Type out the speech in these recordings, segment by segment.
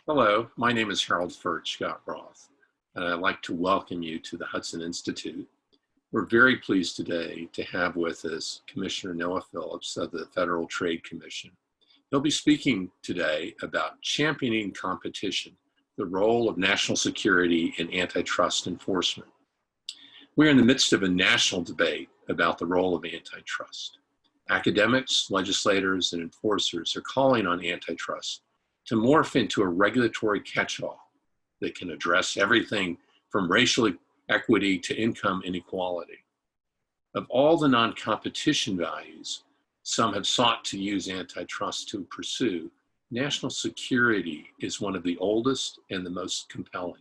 Hello, my name is Harold Furchtgott-Roth, and I'd like to welcome you to the Hudson Institute. We're very pleased today to have with us Commissioner Noah Phillips of the Federal Trade Commission. He'll be speaking today about championing competition, the role of national security in antitrust enforcement. We're in the midst of a national debate about the role of antitrust. Academics, legislators, and enforcers are calling on antitrust to morph into a regulatory catch-all that can address everything from racial equity to income inequality. Of all the non-competition values some have sought to use antitrust to pursue, national security is one of the oldest and the most compelling.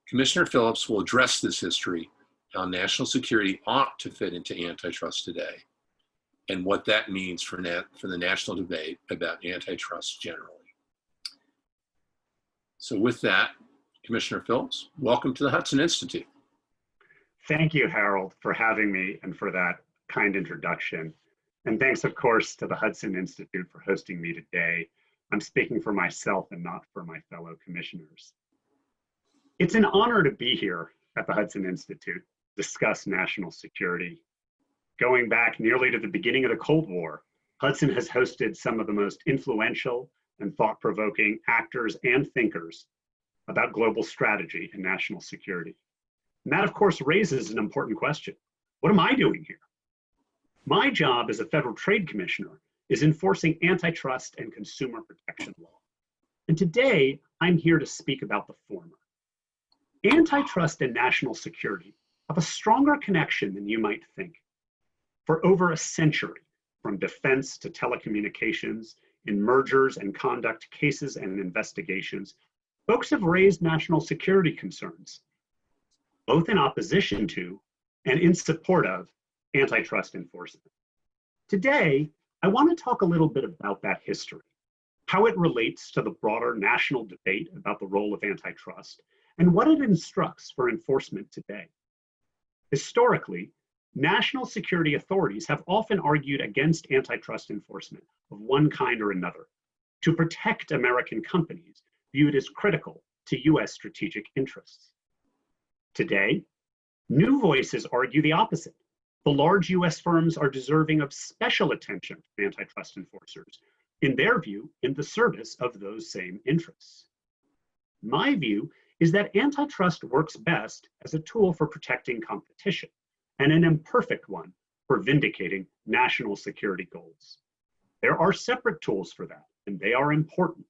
Commissioner Phillips will address this history, how national security ought to fit into antitrust today, and what that means for the national debate about antitrust generally. So with that, Commissioner Phillips, welcome to the Hudson Institute. Thank you, Harold, for having me and for that kind introduction. And thanks, of course, to the Hudson Institute for hosting me today. I'm speaking for myself and not for my fellow commissioners. It's an honor to be here at the Hudson Institute to discuss national security. Going back nearly to the beginning of the Cold War, Hudson has hosted some of the most influential and thought-provoking actors and thinkers about global strategy and national security. And that, of course, raises an important question. What am I doing here? My job as a federal trade commissioner is enforcing antitrust and consumer protection law. And today, I'm here to speak about the former. Antitrust and national security have a stronger connection than you might think. For over a century, from defense to telecommunications, in mergers and conduct cases and investigations, folks have raised national security concerns, both in opposition to and in support of antitrust enforcement. Today, I want to talk a little bit about that history, how it relates to the broader national debate about the role of antitrust, and what it instructs for enforcement today. Historically, national security authorities have often argued against antitrust enforcement of one kind or another to protect American companies viewed as critical to US strategic interests. Today, new voices argue the opposite. The large US firms are deserving of special attention from antitrust enforcers, in their view, in the service of those same interests. My view is that antitrust works best as a tool for protecting competition, and an imperfect one for vindicating national security goals. There are separate tools for that, and they are important.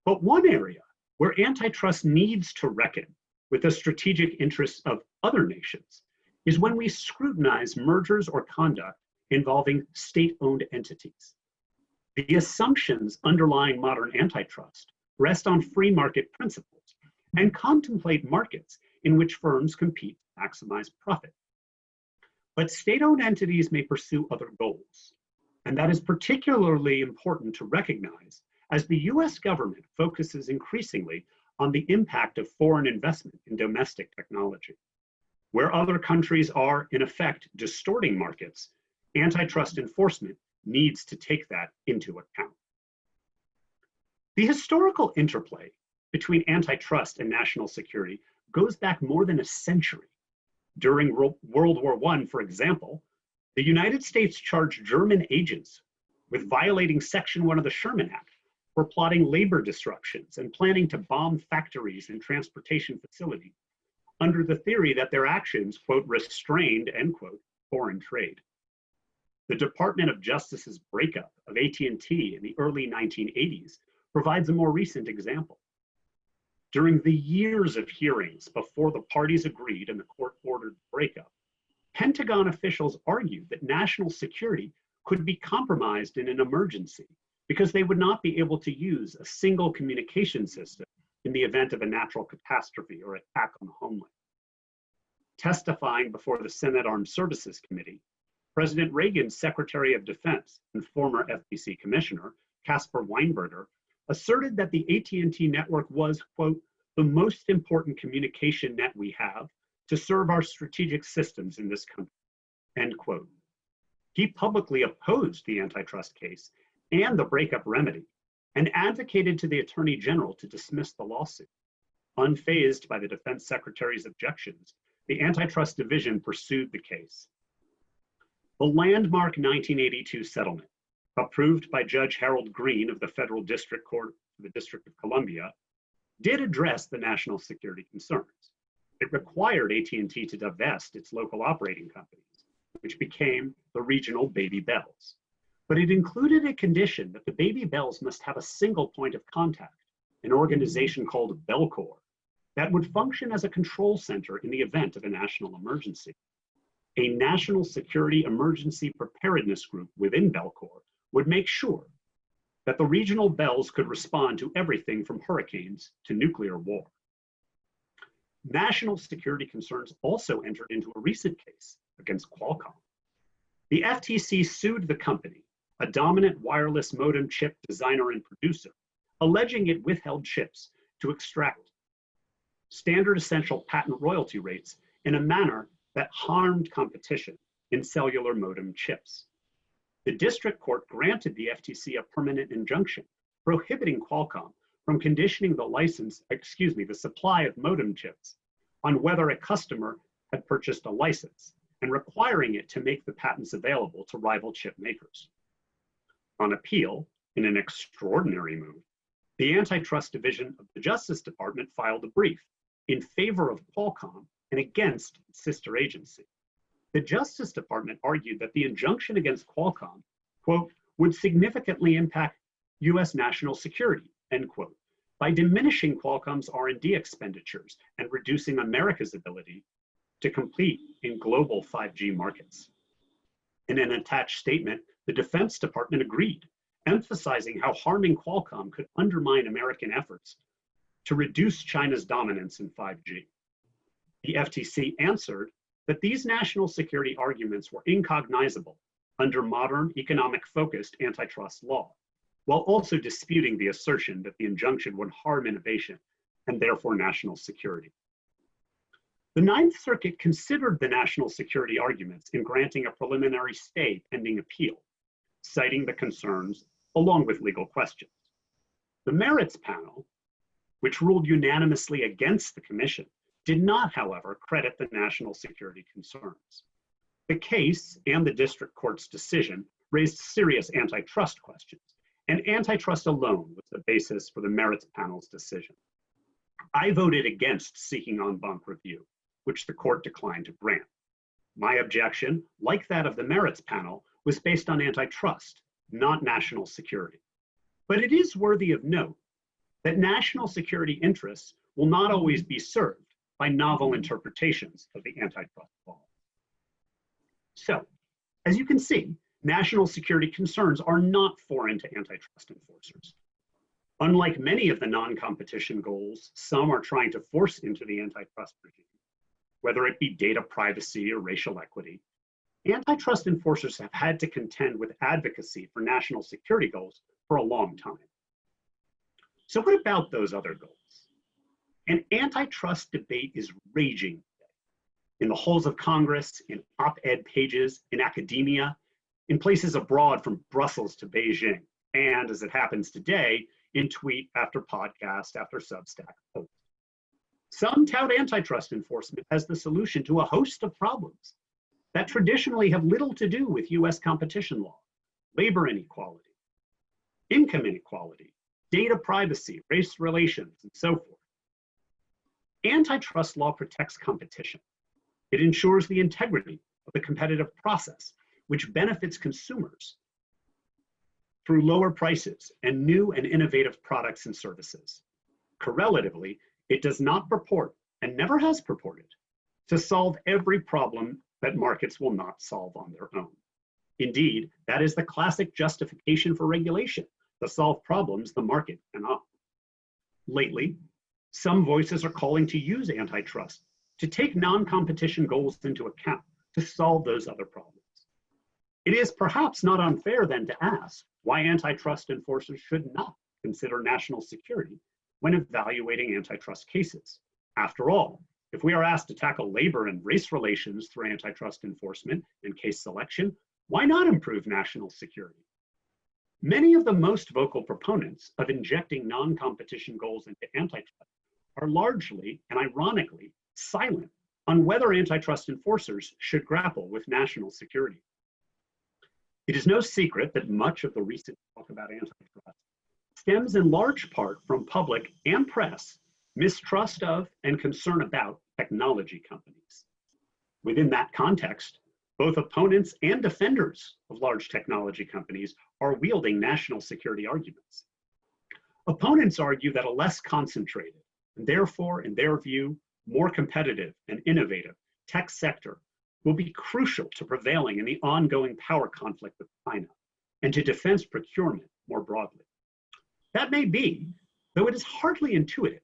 But one area where antitrust needs to reckon with the strategic interests of other nations is when we scrutinize mergers or conduct involving state-owned entities. The assumptions underlying modern antitrust rest on free market principles and contemplate markets in which firms compete to maximize profit. But state-owned entities may pursue other goals, and that is particularly important to recognize as the US government focuses increasingly on the impact of foreign investment in domestic technology. Where other countries are, in effect, distorting markets, antitrust enforcement needs to take that into account. The historical interplay between antitrust and national security goes back more than a century. During World War I, for example, the United States charged German agents with violating Section 1 of the Sherman Act for plotting labor disruptions and planning to bomb factories and transportation facilities under the theory that their actions, quote, restrained, end quote, foreign trade. The Department of Justice's breakup of AT&T in the early 1980s provides a more recent example. During the years of hearings before the parties agreed and the court ordered the breakup, Pentagon officials argued that national security could be compromised in an emergency because they would not be able to use a single communication system in the event of a natural catastrophe or attack on the homeland. Testifying before the Senate Armed Services Committee, President Reagan's Secretary of Defense and former FTC Commissioner, Caspar Weinberger, asserted that the AT&T network was, quote, the most important communication net we have to serve our strategic systems in this country, end quote. He publicly opposed the antitrust case and the breakup remedy, and advocated to the Attorney General to dismiss the lawsuit. Unfazed by the Defense Secretary's objections, the Antitrust Division pursued the case. The landmark 1982 settlement, approved by Judge Harold Green of the Federal District Court for the District of Columbia, did address the national security concerns. It required AT&T to divest its local operating companies, which became the regional Baby Bells. But it included a condition that the Baby Bells must have a single point of contact, an organization called Belcor, that would function as a control center in the event of a national emergency. A national security emergency preparedness group within Belcor would make sure that the regional bells could respond to everything from hurricanes to nuclear war. National security concerns also entered into a recent case against Qualcomm. The FTC sued the company, a dominant wireless modem chip designer and producer, alleging it withheld chips to extract standard essential patent royalty rates in a manner that harmed competition in cellular modem chips. The district court granted the FTC a permanent injunction prohibiting Qualcomm from conditioning the supply of modem chips on whether a customer had purchased a license and requiring it to make the patents available to rival chip makers. On appeal, in an extraordinary move, the Antitrust Division of the Justice Department filed a brief in favor of Qualcomm and against its sister agency. The Justice Department argued that the injunction against Qualcomm, quote, would significantly impact US national security, end quote, by diminishing Qualcomm's R&D expenditures and reducing America's ability to compete in global 5G markets. In an attached statement, the Defense Department agreed, emphasizing how harming Qualcomm could undermine American efforts to reduce China's dominance in 5G. The FTC answered that these national security arguments were incognizable under modern economic-focused antitrust law, while also disputing the assertion that the injunction would harm innovation and therefore national security. The Ninth Circuit considered the national security arguments in granting a preliminary stay pending appeal, citing the concerns along with legal questions. The merits panel, which ruled unanimously against the commission, did not, however, credit the national security concerns. The case and the district court's decision raised serious antitrust questions, and antitrust alone was the basis for the merits panel's decision. I voted against seeking en banc review, which the court declined to grant. My objection, like that of the merits panel, was based on antitrust, not national security. But it is worthy of note that national security interests will not always be served by novel interpretations of the antitrust law. So, as you can see, national security concerns are not foreign to antitrust enforcers. Unlike many of the non-competition goals some are trying to force into the antitrust regime, whether it be data privacy or racial equity, antitrust enforcers have had to contend with advocacy for national security goals for a long time. So what about those other goals? An antitrust debate is raging today in the halls of Congress, in op-ed pages, in academia, in places abroad from Brussels to Beijing, and as it happens today, in tweet after podcast after Substack post. Some tout antitrust enforcement as the solution to a host of problems that traditionally have little to do with US competition law, labor inequality, income inequality, data privacy, race relations, and so forth. Antitrust law protects competition. It ensures the integrity of the competitive process, which benefits consumers through lower prices and new and innovative products and services. Correlatively, it does not purport, and never has purported, to solve every problem that markets will not solve on their own. Indeed, that is the classic justification for regulation, to solve problems the market cannot. Lately, some voices are calling to use antitrust to take non-competition goals into account to solve those other problems. It is perhaps not unfair then to ask why antitrust enforcers should not consider national security when evaluating antitrust cases. After all, if we are asked to tackle labor and race relations through antitrust enforcement and case selection, why not improve national security? Many of the most vocal proponents of injecting non-competition goals into antitrust are largely and ironically silent on whether antitrust enforcers should grapple with national security. It is no secret that much of the recent talk about antitrust stems in large part from public and press mistrust of and concern about technology companies. Within that context, both opponents and defenders of large technology companies are wielding national security arguments. Opponents argue that a less concentrated, and therefore, in their view, more competitive and innovative tech sector will be crucial to prevailing in the ongoing power conflict with China and to defense procurement more broadly. That may be, though it is hardly intuitive.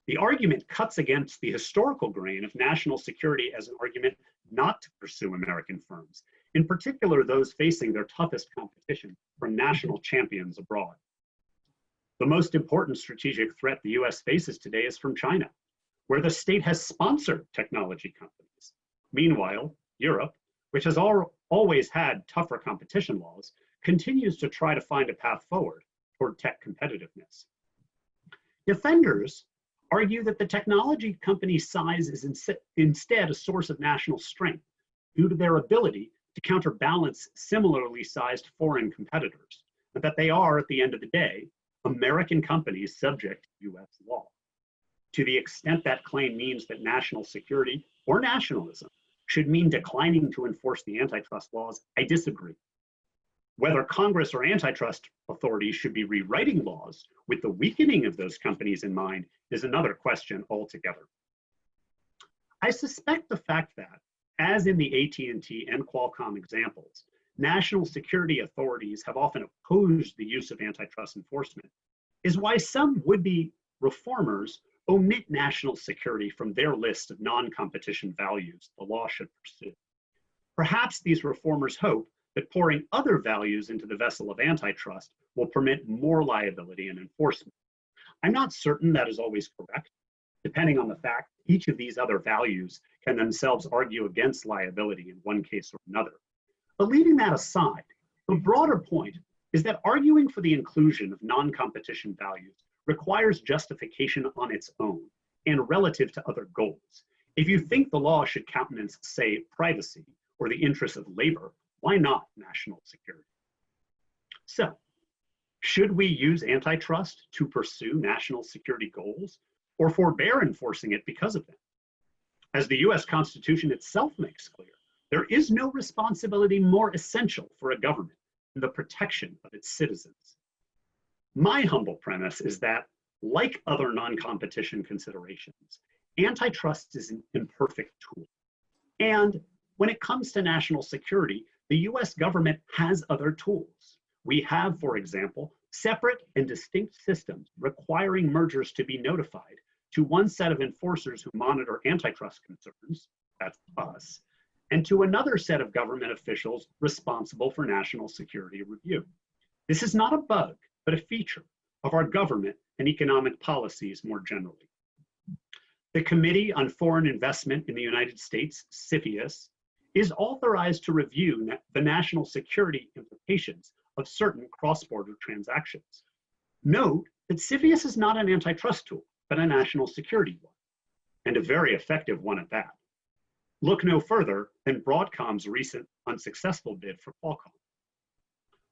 The argument cuts against the historical grain of national security as an argument not to pursue American firms, in particular those facing their toughest competition from national champions abroad. The most important strategic threat the US faces today is from China, where the state has sponsored technology companies. Meanwhile, Europe, which has always had tougher competition laws, continues to try to find a path forward toward tech competitiveness. Defenders argue that the technology company's size is instead a source of national strength due to their ability to counterbalance similarly sized foreign competitors, and that they are, at the end of the day, American companies subject to US law. To the extent that claim means that national security or nationalism should mean declining to enforce the antitrust laws, I disagree. Whether Congress or antitrust authorities should be rewriting laws with the weakening of those companies in mind is another question altogether. I suspect the fact that, as in the AT&T and Qualcomm examples, national security authorities have often opposed the use of antitrust enforcement is why some would-be reformers omit national security from their list of non-competition values the law should pursue. Perhaps these reformers hope that pouring other values into the vessel of antitrust will permit more liability and enforcement. I'm not certain that is always correct, depending on the fact each of these other values can themselves argue against liability in one case or another. But leaving that aside, the broader point is that arguing for the inclusion of non-competition values requires justification on its own and relative to other goals. If you think the law should countenance, say, privacy or the interests of labor, why not national security? So, should we use antitrust to pursue national security goals or forbear enforcing it because of them? As the US Constitution itself makes clear, there is no responsibility more essential for a government than the protection of its citizens. My humble premise is that, like other non-competition considerations, antitrust is an imperfect tool. And when it comes to national security, the US government has other tools. We have, for example, separate and distinct systems requiring mergers to be notified to one set of enforcers who monitor antitrust concerns, that's us, and to another set of government officials responsible for national security review. This is not a bug, but a feature of our government and economic policies more generally. The Committee on Foreign Investment in the United States, CFIUS, is authorized to review the national security implications of certain cross-border transactions. Note that CFIUS is not an antitrust tool, but a national security one, and a very effective one at that. Look no further than Broadcom's recent unsuccessful bid for Qualcomm.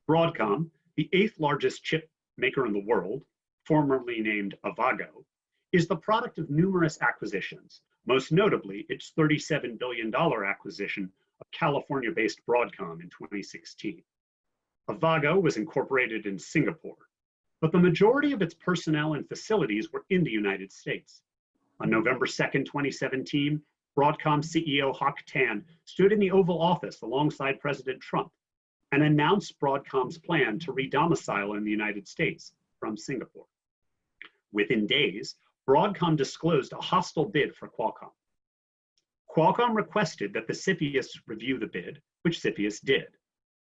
Broadcom, the 8th largest chip maker in the world, formerly named Avago, is the product of numerous acquisitions, most notably its $37 billion acquisition of California-based Broadcom in 2016. Avago was incorporated in Singapore, but the majority of its personnel and facilities were in the United States. On November 2nd, 2017, Broadcom CEO Hock Tan stood in the Oval Office alongside President Trump and announced Broadcom's plan to re-domicile in the United States from Singapore. Within days, Broadcom disclosed a hostile bid for Qualcomm. Qualcomm requested that the CFIUS review the bid, which CFIUS did.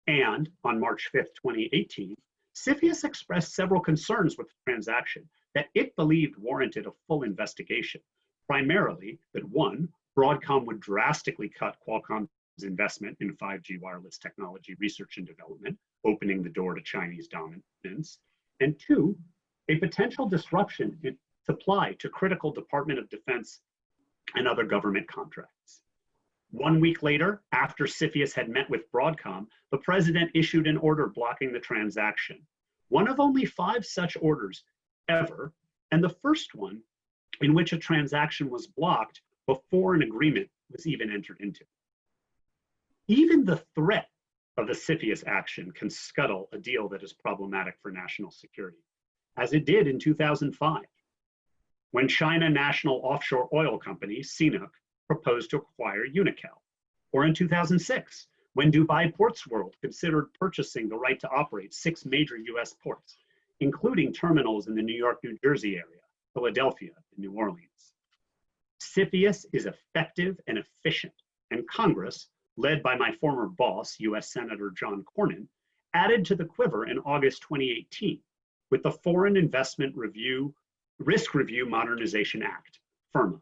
And on March 5th, 2018, CFIUS expressed several concerns with the transaction that it believed warranted a full investigation, primarily that one, Broadcom would drastically cut Qualcomm's investment in 5G wireless technology research and development, opening the door to Chinese dominance. And two, a potential disruption in supply to critical Department of Defense and other government contracts. 1 week later, after CFIUS had met with Broadcom, the president issued an order blocking the transaction. One of only 5 such orders ever, and the first one in which a transaction was blocked before an agreement was even entered into. Even the threat of a CFIUS action can scuttle a deal that is problematic for national security, as it did in 2005, when China National Offshore Oil Company, CNOOC, proposed to acquire Unocal, or in 2006, when Dubai Ports World considered purchasing the right to operate 6 major US ports, including terminals in the New York, New Jersey area, Philadelphia, and New Orleans. CFIUS is effective and efficient, and Congress, led by my former boss, US Senator John Cornyn, added to the quiver in August 2018 with the Foreign Investment Risk Review Modernization Act, FIRMA.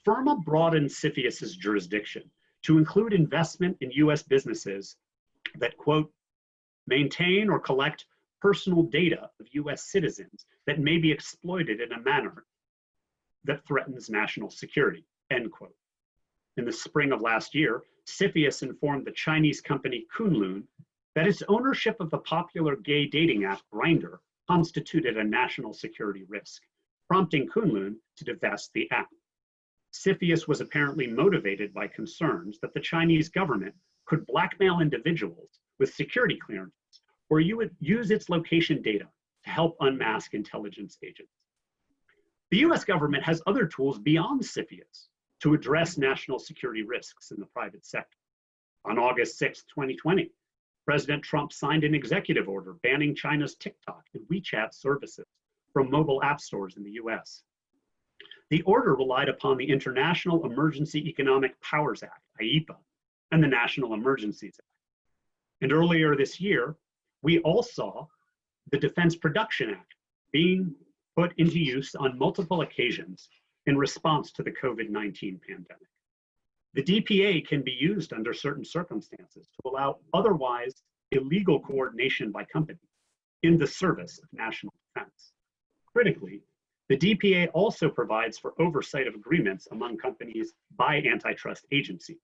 FIRMA broadened CFIUS's jurisdiction to include investment in US businesses that, quote, maintain or collect personal data of US citizens that may be exploited in a manner that threatens national security, end quote. In the spring of last year, CFIUS informed the Chinese company Kunlun that its ownership of the popular gay dating app Grindr constituted a national security risk, prompting Kunlun to divest the app. CFIUS was apparently motivated by concerns that the Chinese government could blackmail individuals with security clearances or use its location data to help unmask intelligence agents. The US government has other tools beyond CFIUS to address national security risks in the private sector. On August 6, 2020, President Trump signed an executive order banning China's TikTok and WeChat services from mobile app stores in the US. The order relied upon the International Emergency Economic Powers Act, IEPA, and the National Emergencies Act. And earlier this year, we all saw the Defense Production Act being put into use on multiple occasions in response to the COVID-19 pandemic. The DPA can be used under certain circumstances to allow otherwise illegal coordination by companies in the service of national defense. Critically, the DPA also provides for oversight of agreements among companies by antitrust agencies,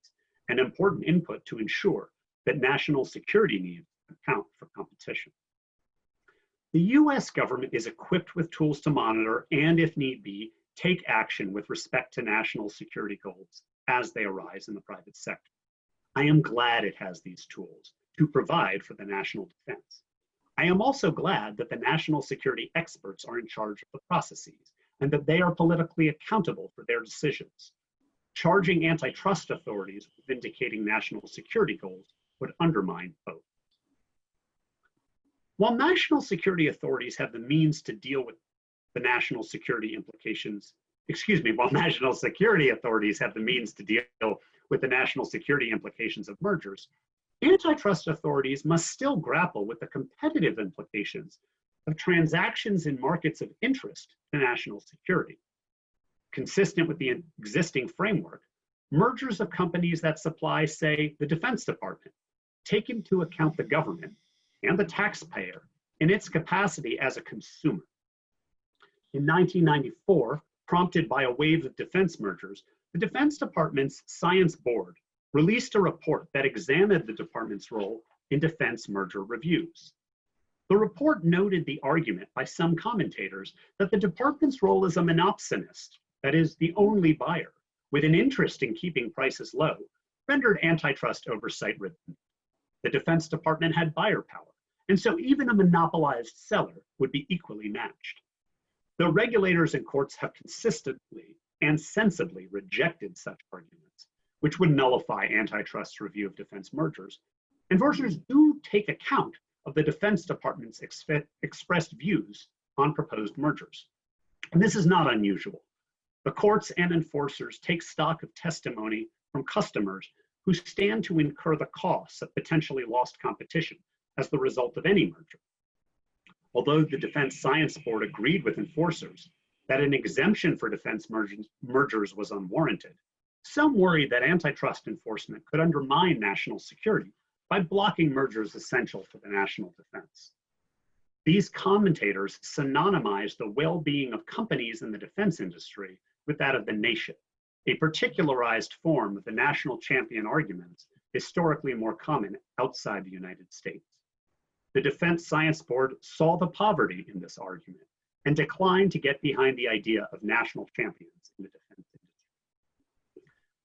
an important input to ensure that national security needs account for competition. The US government is equipped with tools to monitor and, if need be, take action with respect to national security goals as they arise in the private sector. I am glad it has these tools to provide for the national defense. I am also glad that the national security experts are in charge of the processes and that they are politically accountable for their decisions. Charging antitrust authorities with vindicating national security goals would undermine both. While national security authorities have the means to deal with the national security implications, while national security authorities have the means to deal with the national security implications of mergers, antitrust authorities must still grapple with the competitive implications of transactions in markets of interest to national security. Consistent with the existing framework, mergers of companies that supply, say, the Defense Department, take into account the government and the taxpayer in its capacity as a consumer. In 1994, prompted by a wave of defense mergers, the Defense Department's Science Board released a report that examined the department's role in defense merger reviews. The report noted the argument by some commentators that the department's role as a monopsonist, that is, the only buyer, with an interest in keeping prices low, rendered antitrust oversight redundant. The Defense Department had buyer power, and so even a monopolized seller would be equally matched. The regulators and courts have consistently and sensibly rejected such arguments, which would nullify antitrust review of defense mergers, and mergers do take account of the Defense Department's expressed views on proposed mergers. And this is not unusual. The courts and enforcers take stock of testimony from customers who stand to incur the costs of potentially lost competition as the result of any merger. Although the Defense Science Board agreed with enforcers that an exemption for defense mergers was unwarranted, some worried that antitrust enforcement could undermine national security by blocking mergers essential to the national defense. These commentators synonymized the well-being of companies in the defense industry with that of the nation, a particularized form of the national champion arguments historically more common outside the United States. The Defense Science Board saw the poverty in this argument and declined to get behind the idea of national champions in the defense industry.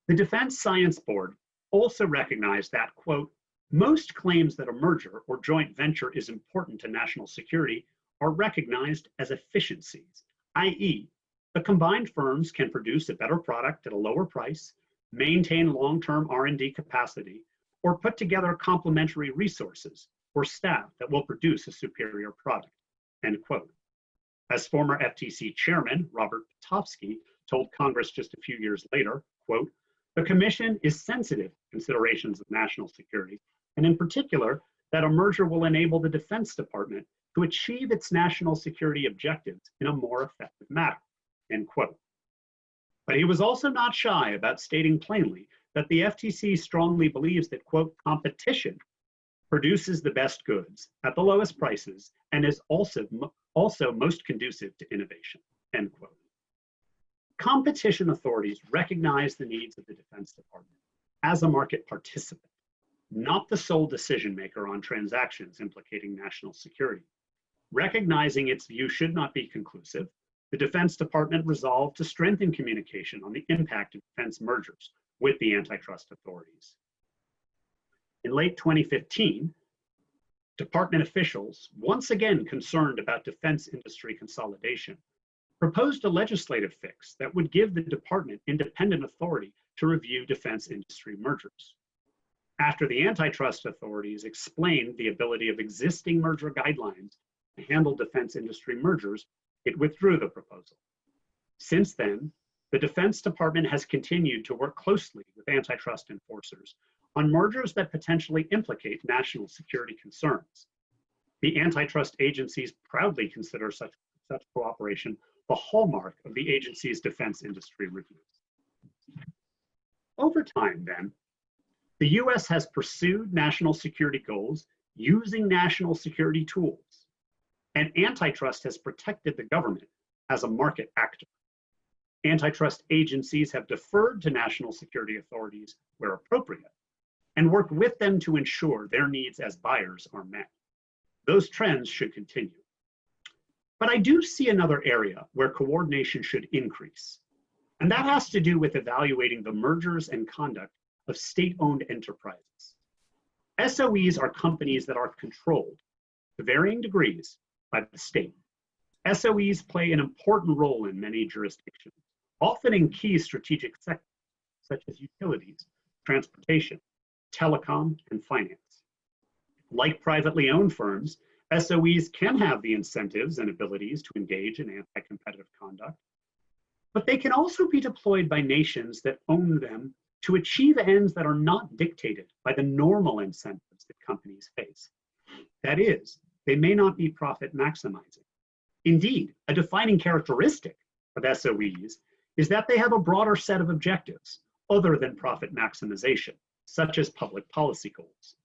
The Defense Science Board also recognized that, quote, most claims that a merger or joint venture is important to national security are recognized as efficiencies, i.e., the combined firms can produce a better product at a lower price, maintain long-term R&D capacity, or put together complementary resources or staff that will produce a superior product, end quote. As former FTC chairman Robert Pitofsky told Congress just a few years later, quote, the commission is sensitive to considerations of national security, and in particular, that a merger will enable the Defense Department to achieve its national security objectives in a more effective manner, end quote. But he was also not shy about stating plainly that the FTC strongly believes that, quote, competition produces the best goods at the lowest prices and is also most conducive to innovation, end quote. Competition authorities recognize the needs of the Defense Department as a market participant, not the sole decision maker on transactions implicating national security. Recognizing its view should not be conclusive, the Defense Department resolved to strengthen communication on the impact of defense mergers with the antitrust authorities. In late 2015, department officials, once again concerned about defense industry consolidation, proposed a legislative fix that would give the department independent authority to review defense industry mergers. After the antitrust authorities explained the ability of existing merger guidelines to handle defense industry mergers, it withdrew the proposal. Since then, the Defense Department has continued to work closely with antitrust enforcers on mergers that potentially implicate national security concerns. The antitrust agencies proudly consider such cooperation the hallmark of the agency's defense industry reviews. Over time, then, the US has pursued national security goals using national security tools, and antitrust has protected the government as a market actor. Antitrust agencies have deferred to national security authorities where appropriate and worked with them to ensure their needs as buyers are met. Those trends should continue. But I do see another area where coordination should increase, and that has to do with evaluating the mergers and conduct of state-owned enterprises. SOEs are companies that are controlled to varying degrees by the state. SOEs play an important role in many jurisdictions, often in key strategic sectors such as utilities, transportation, telecom, and finance. Like privately owned firms, SOEs can have the incentives and abilities to engage in anti-competitive conduct, but they can also be deployed by nations that own them to achieve ends that are not dictated by the normal incentives that companies face. That is, they may not be profit maximizing. Indeed, a defining characteristic of SOEs is that they have a broader set of objectives other than profit maximization, such as public policy goals.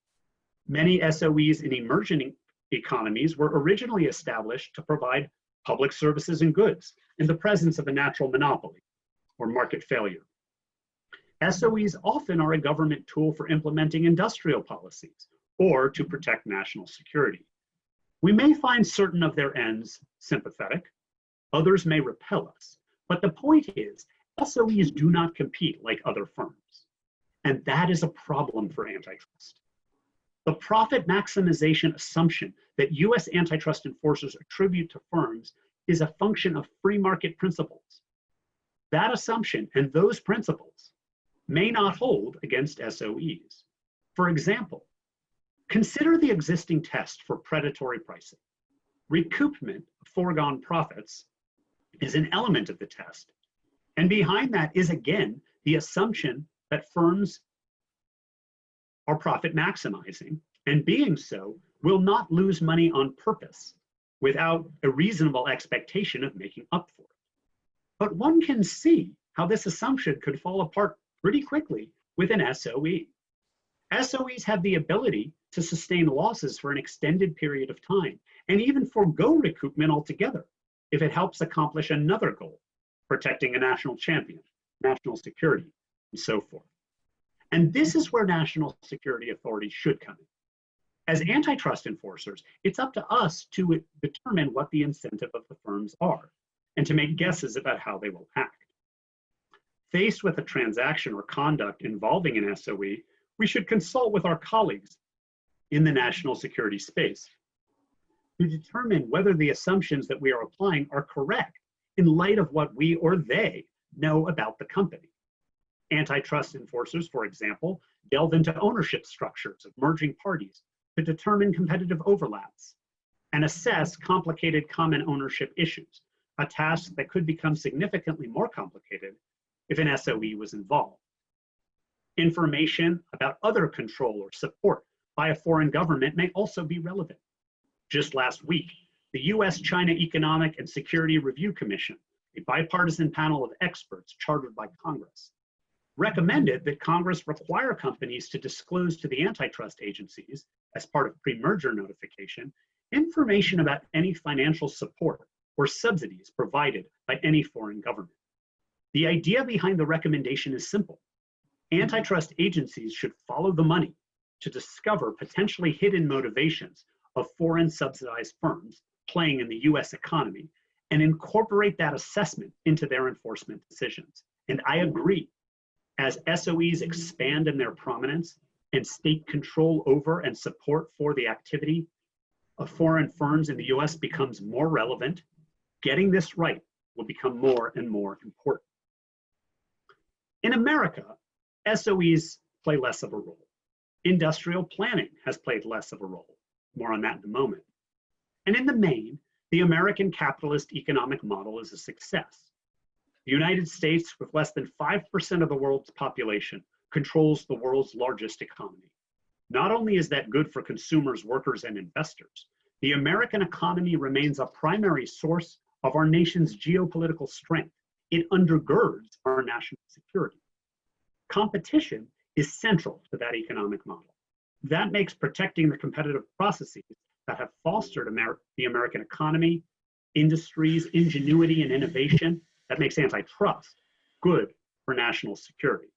Many SOEs in emerging economies were originally established to provide public services and goods in the presence of a natural monopoly or market failure. SOEs often are a government tool for implementing industrial policies or to protect national security. We may find certain of their ends sympathetic, others may repel us, but the point is, SOEs do not compete like other firms, and that is a problem for antitrust. The profit maximization assumption that US antitrust enforcers attribute to firms is a function of free market principles. That assumption and those principles may not hold against SOEs. For example, consider the existing test for predatory pricing. Recoupment of foregone profits is an element of the test, and behind that is again the assumption that firms are profit maximizing, and being so, will not lose money on purpose without a reasonable expectation of making up for it. But one can see how this assumption could fall apart pretty quickly with an SOE. SOEs have the ability to sustain losses for an extended period of time and even forego recoupment altogether if it helps accomplish another goal, protecting a national champion, national security, and so forth. And this is where national security authorities should come in. As antitrust enforcers, it's up to us to determine what the incentive of the firms are and to make guesses about how they will act. Faced with a transaction or conduct involving an SOE, we should consult with our colleagues in the national security space to determine whether the assumptions that we are applying are correct in light of what we or they know about the company. Antitrust enforcers, for example, delve into ownership structures of merging parties to determine competitive overlaps and assess complicated common ownership issues, a task that could become significantly more complicated if an SOE was involved. Information about other control or support by a foreign government may also be relevant. Just last week, the US-China Economic and Security Review Commission, a bipartisan panel of experts chartered by Congress, recommended that Congress require companies to disclose to the antitrust agencies, as part of pre-merger notification, information about any financial support or subsidies provided by any foreign government. The idea behind the recommendation is simple. Antitrust agencies should follow the money to discover potentially hidden motivations of foreign subsidized firms playing in the US economy and incorporate that assessment into their enforcement decisions. And I agree, as SOEs expand in their prominence and state control over and support for the activity of foreign firms in the US becomes more relevant, getting this right will become more and more important. In America, SOEs play less of a role. Industrial planning has played less of a role. More on that in a moment. And in the main, the American capitalist economic model is a success. The United States, with less than 5% of the world's population, controls the world's largest economy. Not only is that good for consumers, workers, and investors, the American economy remains a primary source of our nation's geopolitical strength. It undergirds our national security. Competition is central to that economic model. That makes protecting the competitive processes that have fostered the American economy, industries, ingenuity, and innovation, that makes antitrust good for national security.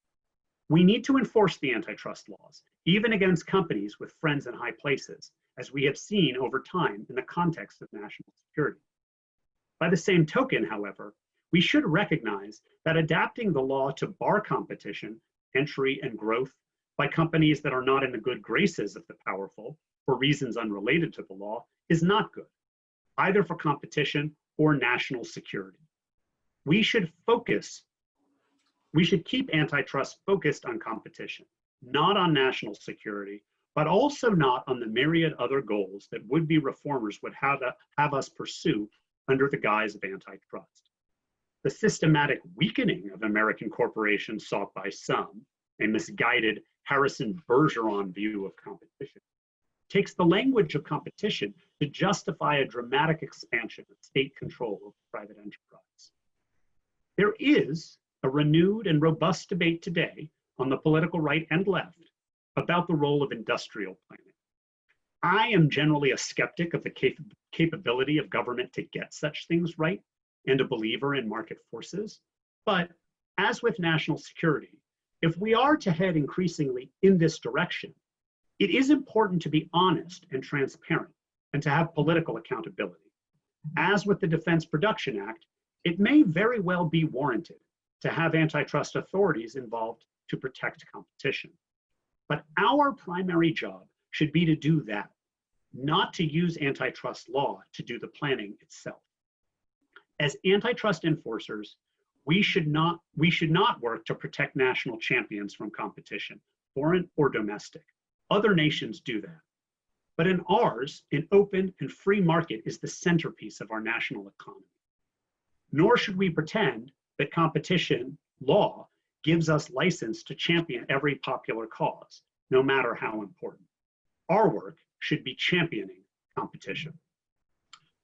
We need to enforce the antitrust laws, even against companies with friends in high places, as we have seen over time in the context of national security. By the same token, however, we should recognize that adapting the law to bar competition, entry, and growth by companies that are not in the good graces of the powerful for reasons unrelated to the law is not good, either for competition or national security. We should keep antitrust focused on competition, not on national security, but also not on the myriad other goals that would-be reformers would have us pursue under the guise of antitrust. The systematic weakening of American corporations sought by some, a misguided Harrison Bergeron view of competition, takes the language of competition to justify a dramatic expansion of state control of private enterprise. There is a renewed and robust debate today on the political right and left about the role of industrial planning. I am generally a skeptic of the capability of government to get such things right and a believer in market forces. But as with national security, if we are to head increasingly in this direction, it is important to be honest and transparent and to have political accountability. As with the Defense Production Act, it may very well be warranted to have antitrust authorities involved to protect competition. But our primary job should be to do that, not to use antitrust law to do the planning itself. As antitrust enforcers, we should not work to protect national champions from competition, foreign or domestic. Other nations do that. But in ours, an open and free market is the centerpiece of our national economy. Nor should we pretend that competition law gives us license to champion every popular cause, no matter how important. Our work should be championing competition.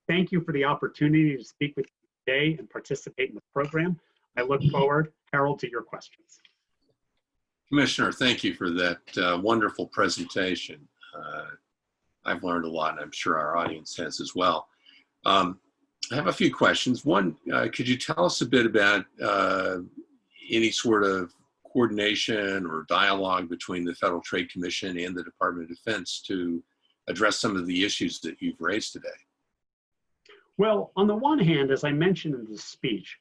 Thank you for the opportunity to speak with you today and participate in the program. I look forward, Harold, to your questions. Commissioner, thank you for that wonderful presentation. I've learned a lot, and I'm sure our audience has as well. I have a few questions. One, could you tell us a bit about any sort of coordination or dialogue between the Federal Trade Commission and the Department of Defense to address some of the issues that you've raised today? Well, on the one hand, as I mentioned in the speech,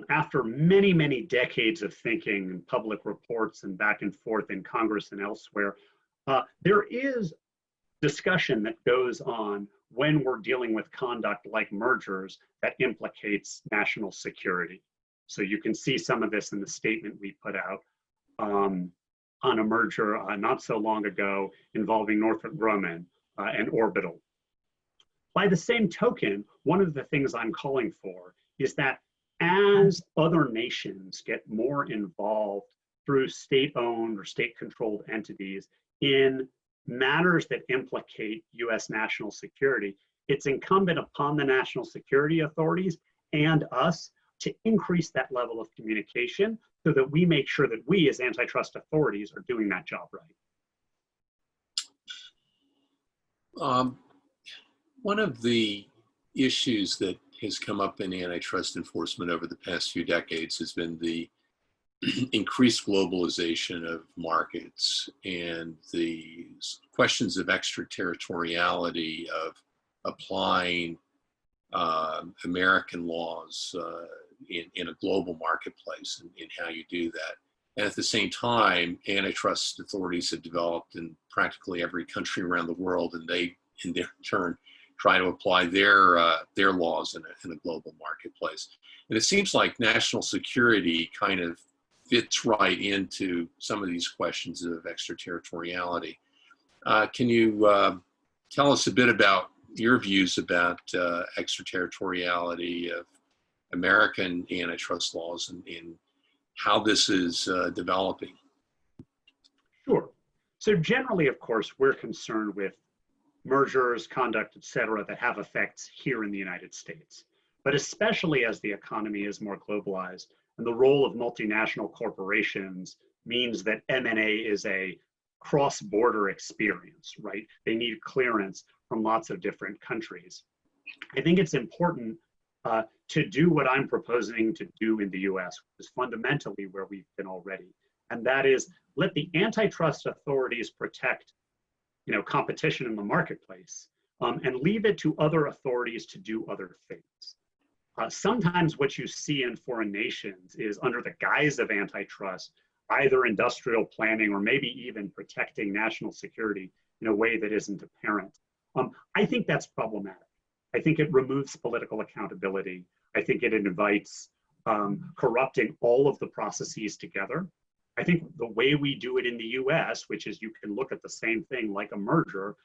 after many, many decades of thinking and public reports and back and forth in Congress and elsewhere, there is discussion that goes on when we're dealing with conduct like mergers that implicates national security. So you can see some of this in the statement we put out on a merger not so long ago involving Northrop Grumman and Orbital. By the same token, one of the things I'm calling for is that as other nations get more involved through state-owned or state-controlled entities in matters that implicate US national security, it's incumbent upon the national security authorities and us to increase that level of communication so that we make sure that we as antitrust authorities are doing that job right. One of the issues that has come up in antitrust enforcement over the past few decades has been the increased globalization of markets and the questions of extraterritoriality, of applying American laws in a global marketplace and how you do that. And at the same time, antitrust authorities have developed in practically every country around the world, and they, in their turn, try to apply their laws in a global marketplace. And it seems like national security kind of fits right into some of these questions of extraterritoriality. Can you tell us a bit about your views about extraterritoriality of American antitrust laws and how this is developing? Sure. So generally, of course, we're concerned with mergers, conduct, et cetera, that have effects here in the United States. But especially as the economy is more globalized and the role of multinational corporations means that M&A is a cross-border experience, right? They need clearance from lots of different countries. I think it's important to do what I'm proposing to do in the US, which is fundamentally where we've been already. And that is let the antitrust authorities protect competition in the marketplace and leave it to other authorities to do other things. Sometimes what you see in foreign nations is under the guise of antitrust, either industrial planning or maybe even protecting national security in a way that isn't apparent. I think that's problematic. I think it removes political accountability. I think it invites corrupting all of the processes together. I think the way we do it in the US, which is you can look at the same thing like a merger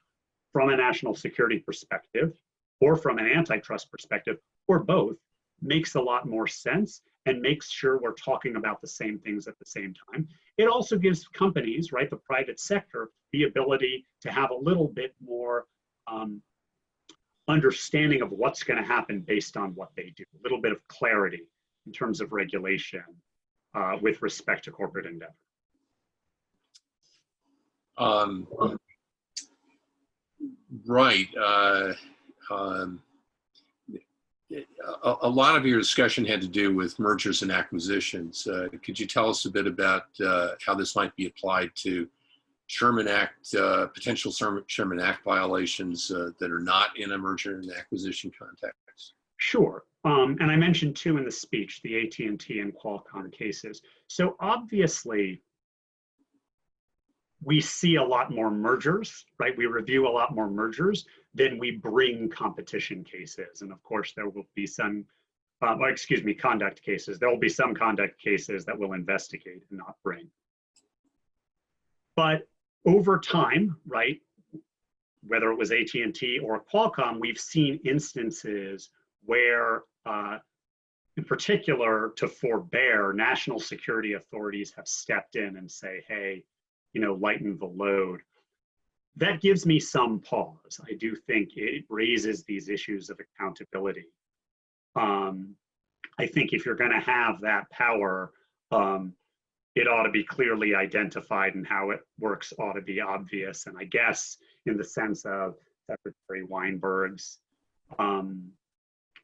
from a national security perspective or from an antitrust perspective, or both, makes a lot more sense and makes sure we're talking about the same things at the same time. It also gives companies, right, the private sector, the ability to have a little bit more understanding of what's going to happen based on what they do, a little bit of clarity in terms of regulation with respect to corporate endeavor. Right. A lot of your discussion had to do with mergers and acquisitions. Could you tell us a bit about how this might be applied to Sherman Act, potential Sherman Act violations that are not in a merger and acquisition context? Sure. And I mentioned too in the speech, the AT&T and Qualcomm cases. So obviously, we see a lot more mergers, right? We review a lot more mergers than we bring competition cases. And of course, there will be some, conduct cases. There will be some conduct cases that we'll investigate and not bring. But over time, right, whether it was AT&T or Qualcomm, we've seen instances where, in particular, to forbear, national security authorities have stepped in and say, hey, lighten the load. That gives me some pause. I do think it raises these issues of accountability. I think if you're going to have that power, it ought to be clearly identified and how it works ought to be obvious. And I guess in the sense of Secretary Weinberg's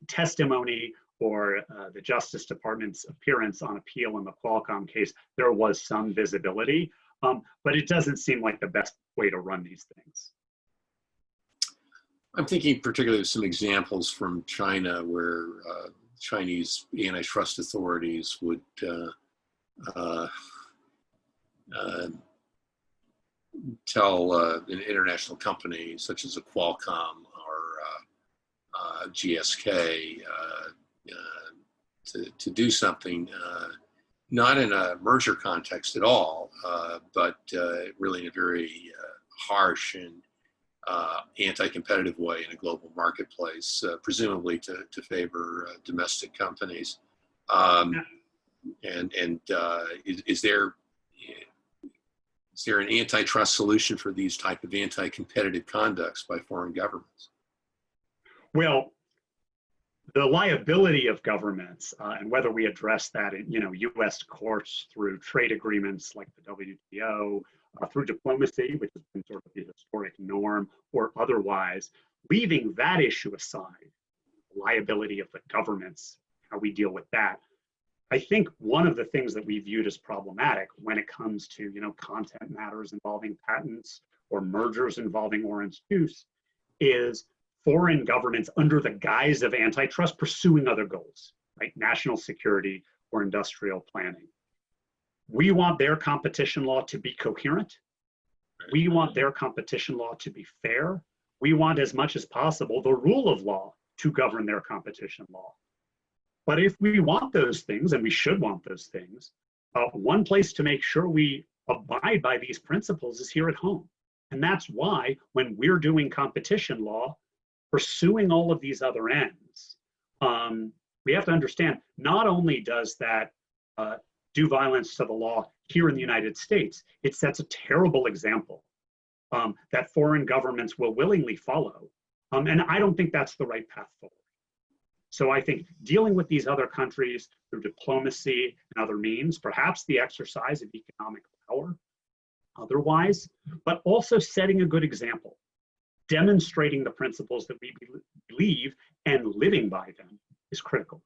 testimony or the Justice Department's appearance on appeal in the Qualcomm case, there was some visibility, but it doesn't seem like the best way to run these things. I'm thinking particularly of some examples from China where Chinese antitrust authorities would tell an international company such as a Qualcomm or GSK to do something, not in a merger context at all, but really in a very harsh and anti-competitive way in a global marketplace, presumably to favor domestic companies. Is there an antitrust solution for these type of anti-competitive conducts by foreign governments? Well, the liability of governments and whether we address that in U.S. courts through trade agreements like the WTO, through diplomacy, which has been sort of the historic norm, or otherwise, leaving that issue aside, the liability of the governments, how we deal with that. I think one of the things that we viewed as problematic when it comes to content matters involving patents or mergers involving orange juice is foreign governments under the guise of antitrust pursuing other goals, like national security or industrial planning. We want their competition law to be coherent. We want their competition law to be fair. We want, as much as possible, the rule of law to govern their competition law. But if we want those things, and we should want those things, one place to make sure we abide by these principles is here at home. And that's why when we're doing competition law, pursuing all of these other ends, we have to understand not only does that do violence to the law here in the United States, it sets a terrible example that foreign governments will willingly follow. And I don't think that's the right path forward. So I think dealing with these other countries through diplomacy and other means, perhaps the exercise of economic power otherwise, but also setting a good example, demonstrating the principles that we believe and living by them is critical.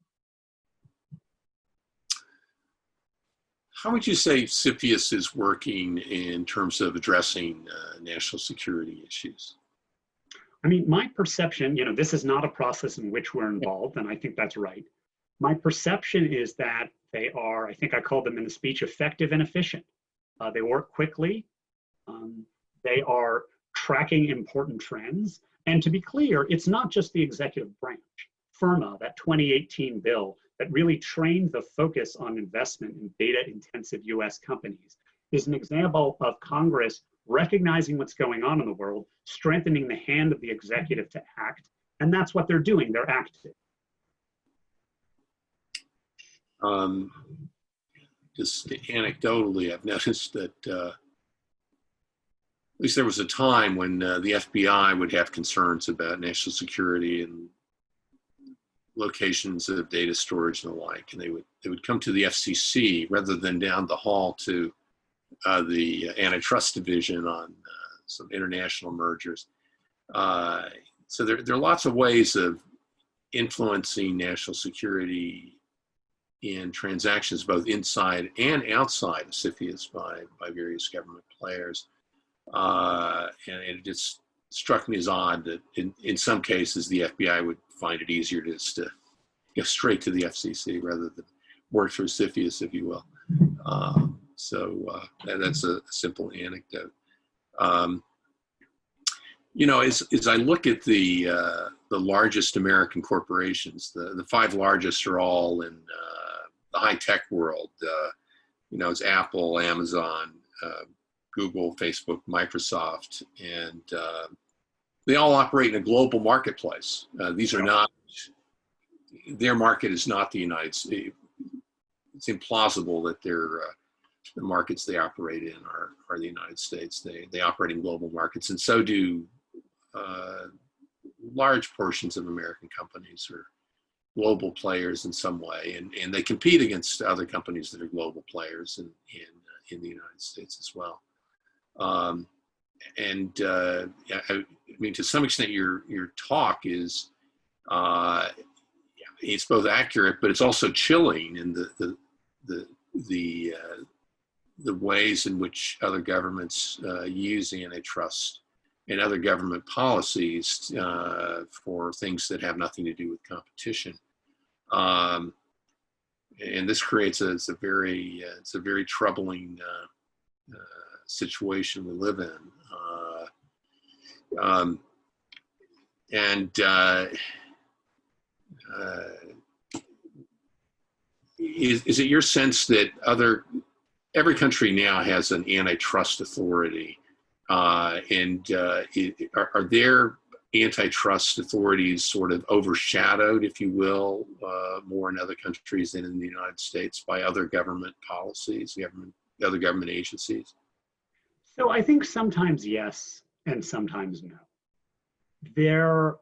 How would you say CFIUS is working in terms of addressing national security issues? I mean, my perception, this is not a process in which we're involved, and I think that's right. My perception is that they are, I think I called them in the speech, effective and efficient. They work quickly. They are tracking important trends. And to be clear, it's not just the executive branch. FIRMA, that 2018 bill that really trained the focus on investment in data-intensive US companies, is an example of Congress recognizing what's going on in the world, strengthening the hand of the executive to act, and that's what they're doing, they're acting. Just anecdotally, I've noticed that at least there was a time when the FBI would have concerns about national security and locations of data storage and the like, and they would come to the FCC rather than down the hall to the Antitrust Division on some international mergers. So there are lots of ways of influencing national security in transactions both inside and outside of CFIUS by various government players. And it just struck me as odd that in some cases the FBI would find it easier just to go straight to the FCC rather than work through CFIUS, if you will. So that's a simple anecdote. As I look at the largest American corporations, the five largest are all in the high-tech world. It's Apple, Amazon, Google, Facebook, Microsoft, and they all operate in a global marketplace. These are not, their market is not the United States. It's implausible that the markets they operate in are the United States. They operate in global markets, and so do large portions of American companies are global players in some way, and they compete against other companies that are global players in the United States as well. I mean, to some extent, your talk is it's both accurate, but it's also chilling in the ways in which other governments use antitrust and other government policies for things that have nothing to do with competition. And this creates a very troubling situation we live in. Is it your sense that every country now has an antitrust authority, are their antitrust authorities sort of overshadowed, if you will, more in other countries than in the United States by other government policies, other government agencies? So I think sometimes yes, and sometimes no. There,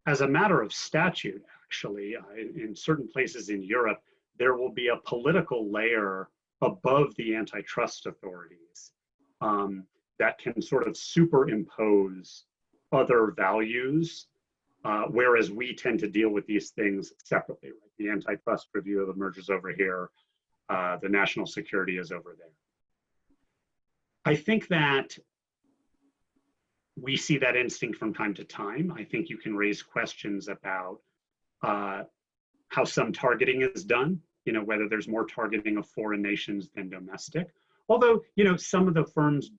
as a matter of statute, actually, in certain places in Europe, there will be a political layer above the antitrust authorities that can sort of superimpose other values, whereas we tend to deal with these things separately. Right? The antitrust review of the mergers over here, the national security is over there. I think that we see that instinct from time to time. I think you can raise questions about how some targeting is done, whether there's more targeting of foreign nations than domestic. Although, some of the firms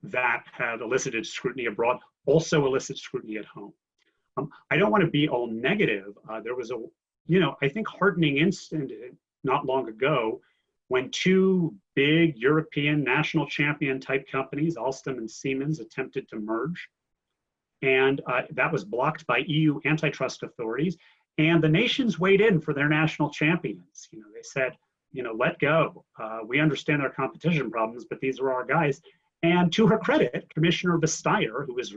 that have elicited scrutiny abroad also elicit scrutiny at home. I don't want to be all negative. There was I think heartening incident not long ago when two big European national champion type companies, Alstom and Siemens, attempted to merge. And that was blocked by EU antitrust authorities. And the nations weighed in for their national champions. They said, let go. We understand our competition problems, but these are our guys. And to her credit, Commissioner Vestager, who is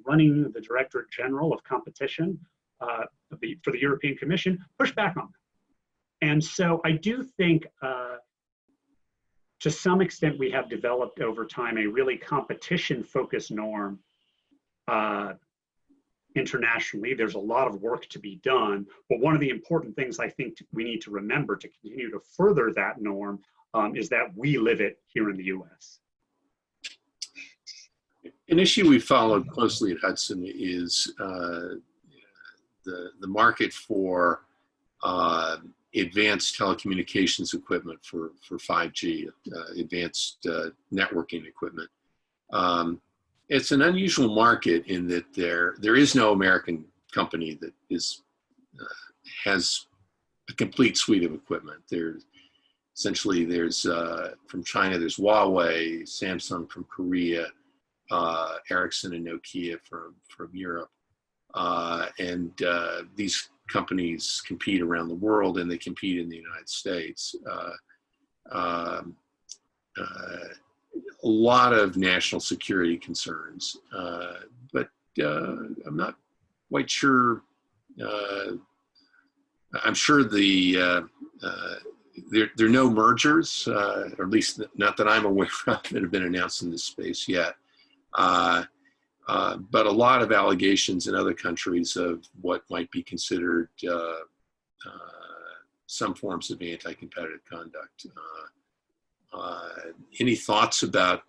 running the Directorate General of Competition for the European Commission, pushed back on them. And so I do think, to some extent, we have developed over time a really competition-focused norm internationally. There's a lot of work to be done, but one of the important things I think we need to remember to continue to further that norm is that we live it here in the U.S. An issue we followed closely at Hudson is the market for advanced telecommunications equipment for 5G, advanced networking equipment. It's an unusual market in that there is no American company that has a complete suite of equipment. There's from China, there's Huawei, Samsung from Korea, Ericsson and Nokia from Europe. And these companies compete around the world, and they compete in the United States. A lot of national security concerns, but I'm not quite sure. I'm sure there are no mergers, or at least not that I'm aware of, that have been announced in this space yet. But a lot of allegations in other countries of what might be considered some forms of anti-competitive conduct. Any thoughts about,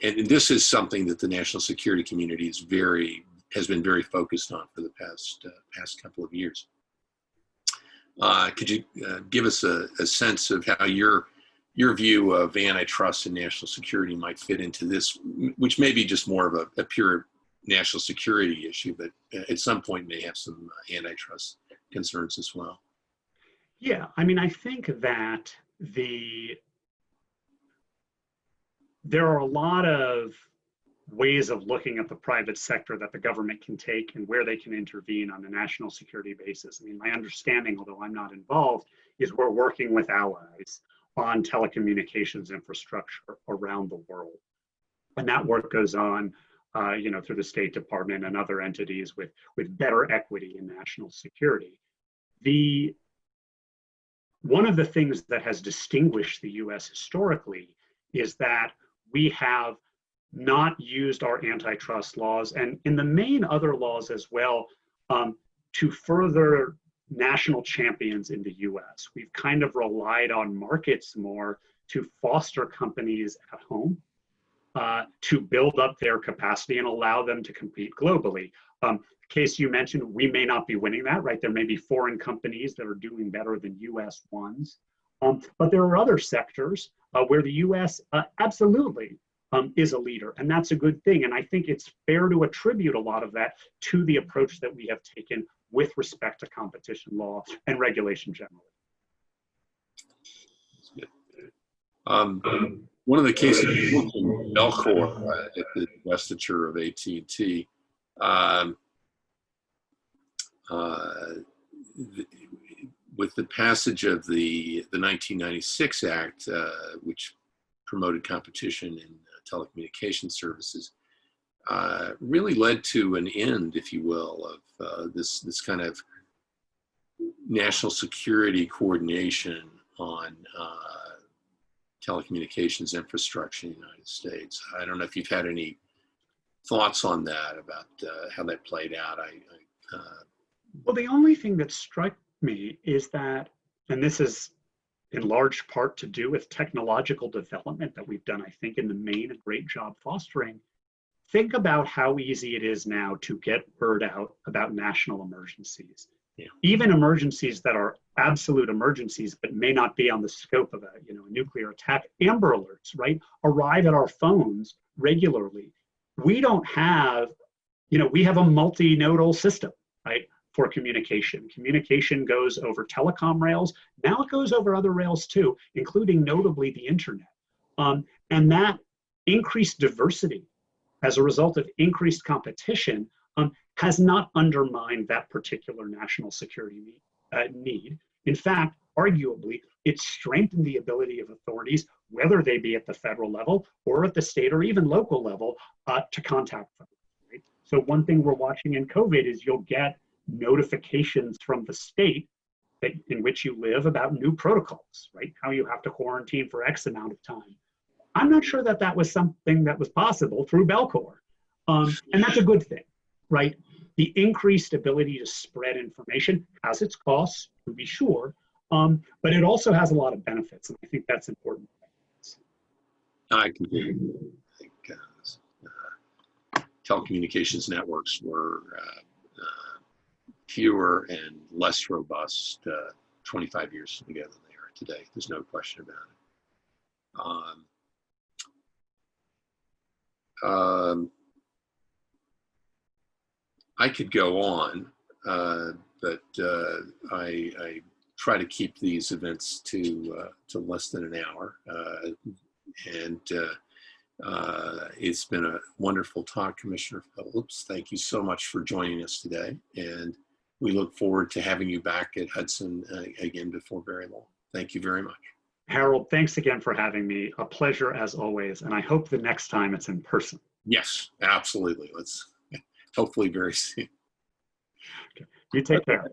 and this is something that the national security community has been very focused on for the past couple of years. Could you give us a sense of how your view of antitrust and national security might fit into this, which may be just more of a pure national security issue, but at some point may have some antitrust concerns as well? Yeah, I mean, I think that there are a lot of ways of looking at the private sector that the government can take and where they can intervene on a national security basis. I mean, my understanding, although I'm not involved, is we're working with allies on telecommunications infrastructure around the world. And that work goes on, through the State Department and other entities with better equity in national security. One of the things that has distinguished the US historically is that we have not used our antitrust laws, and in the main other laws as well, to further national champions in the US. We've kind of relied on markets more to foster companies at home, to build up their capacity and allow them to compete globally. Case you mentioned, we may not be winning that, right? There may be foreign companies that are doing better than US ones. But there are other sectors where the US absolutely is a leader, and that's a good thing. And I think it's fair to attribute a lot of that to the approach that we have taken with respect to competition law and regulation generally. One of the cases in Belcor at the divestiture of AT&T, with the passage of the 1996 Act, which promoted competition in telecommunications services, really led to an end, if you will, of this kind of national security coordination on telecommunications infrastructure in the United States. I don't know if you've had any thoughts on that, about how that played out. Well, the only thing that struck me is that, and this is in large part to do with technological development that we've done, I think, in the main, a great job fostering. Think about how easy it is now to get word out about national emergencies. Yeah. Even emergencies that are absolute emergencies, but may not be on the scope of a nuclear attack. Amber alerts, right, arrive at our phones regularly. We don't have, we have a multinodal system, right, for communication. Communication goes over telecom rails. Now it goes over other rails too, including notably the internet. And that increased diversity as a result of increased competition has not undermined that particular national security need. In fact, arguably, it's strengthened the ability of authorities, whether they be at the federal level or at the state or even local level, to contact them. Right? So one thing we're watching in COVID is you'll get notifications from the state in which you live about new protocols, right? How you have to quarantine for X amount of time. I'm not sure that that was something that was possible through Belcor. And that's a good thing, right? The increased ability to spread information has its costs, to be sure, but it also has a lot of benefits, and I think that's important. I completely agree. I think telecommunications networks were fewer and less robust 25 years ago than they are today. There's no question about it. I could go on, but I try to keep these events to less than an hour. And it's been a wonderful talk, Commissioner Phillips. Thank you so much for joining us today. And we look forward to having you back at Hudson again before very long. Thank you very much. Harold, thanks again for having me. A pleasure as always. And I hope the next time it's in person. Yes, absolutely. Let's hopefully very soon. Okay. You take care.